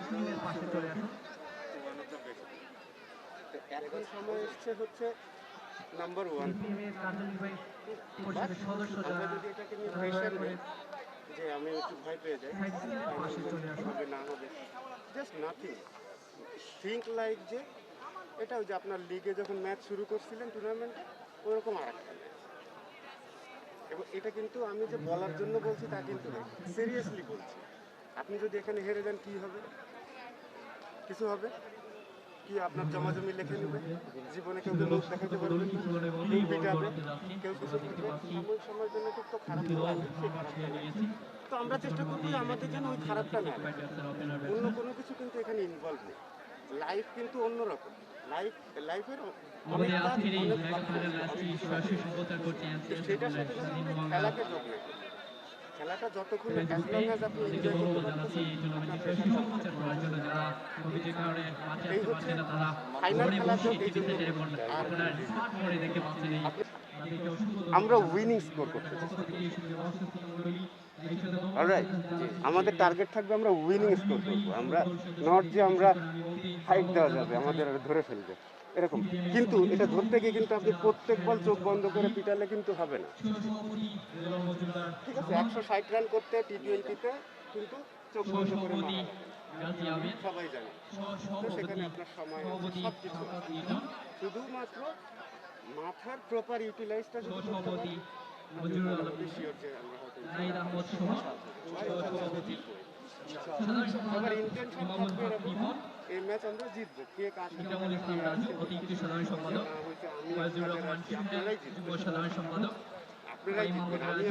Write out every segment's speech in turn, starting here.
টিমের পাশে চলে আসুন। এখন সময় এসছে হচ্ছে নাম্বার ওয়ান। বিপিএমের কার্যনির্বাহী পরিষদের সদস্য আমরা যারা যদি এটাকে নিয়ে তারা প্রেশার দয়া করে দিই যে আমি একটু ভয় পেয়ে যাই, সাইড সিটের পাশে চলে আসুন। হবে না হবে, জাস্ট নাথিং। থিঙ্ক লাইক যে এটা ওই যে আপনার লিগে যখন ম্যাচ শুরু করছিলেন টুর্নামেন্টে ওরকম আর একটা ম্যাচ। এবং এটা কিন্তু আমি যে বলার জন্য বলছি তা কিন্তু নয়, সিরিয়াসলি বলছি। আপনি যদি এখানে হেরে যান কী হবে? কিছু হবে কি? আপনার জমাজমি লেখে নেবে, জীবনে কেউ মুখ দেখাতে পারবেন না, কেউ পিটাবে, কেউ কিছু করবে। সাময়িক সময়ের জন্য খুব তো খারাপ লাগে, সেই খারাপটা নেই। তো আমরা চেষ্টা করবো আমাদের যেন ওই খারাপটা না লাগে। অন্য কোনো কিছু কিন্তু এখানে ইনভলভ নেই। লাইফ কিন্তু অন্যরকম। লাইফের অনেক কাজ, অনেক সেটার সাথে যেন আমরা খেলাকে যোগ না করি। খেলাটা যতক্ষণ অ্যাজ লং অ্যাজ আপনি এনজয় করতে পারতেছেন, এই হচ্ছে ফাইনাল খেলা। তো এই জন্য আর আমরা উইনিং স্কোর করতে অলরাইট। আমাদের টার্গেট থাকবে আমরা উইনিং স্কোর করবো। আমরা নট যে আমরা ফাইট দেওয়া যাবে আমাদের ধরে ফেলবে এরকম। কিন্তু এটা ধরতে গিয়ে কিন্তু আপনি প্রত্যেক বল চোখ বন্ধ করে পিটালে কিন্তু হবে না। ঠিক আছে, 160 রান করতে টি-20তে কিন্তু চোখ বন্ধ করে মারা লাগে, সবাই জানে। তো সেখানে আপনার সময় আছে, সব কিছু আছে। শুধুমাত্র মাথার প্রপার ইউটিলাইজটা যদি করতে পারি, শিওর যে আমরা হয়তো সবার ইন্টেনশন থাকবে এরকম, এই ম্যাচ আমরা জিতবো। কে কার সাথে আপনারাই জিতবেন, আপনারাই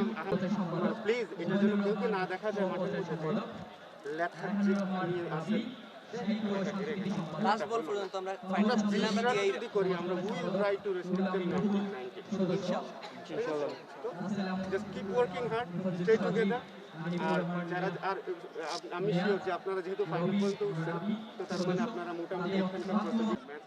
জিতবেন। প্লিজ এটা যেন কেউ না দেখা যায় মাঠের মধ্যে লেথার্জি নিয়ে আসেন। লাস্ট বল পর্যন্ত আমরা ফাইনাল যদি করি আমরা will try to restrict them 90 ইনশাআল্লাহ। Just keep working hard, stay together. আর যারা আর আমি শিওর যে আপনারা যেহেতু ফাইনাল পর্যন্ত উঠছেন, তো তার মানে আপনারা মোটামুটি এখানকার প্রত্যেক ম্যাচ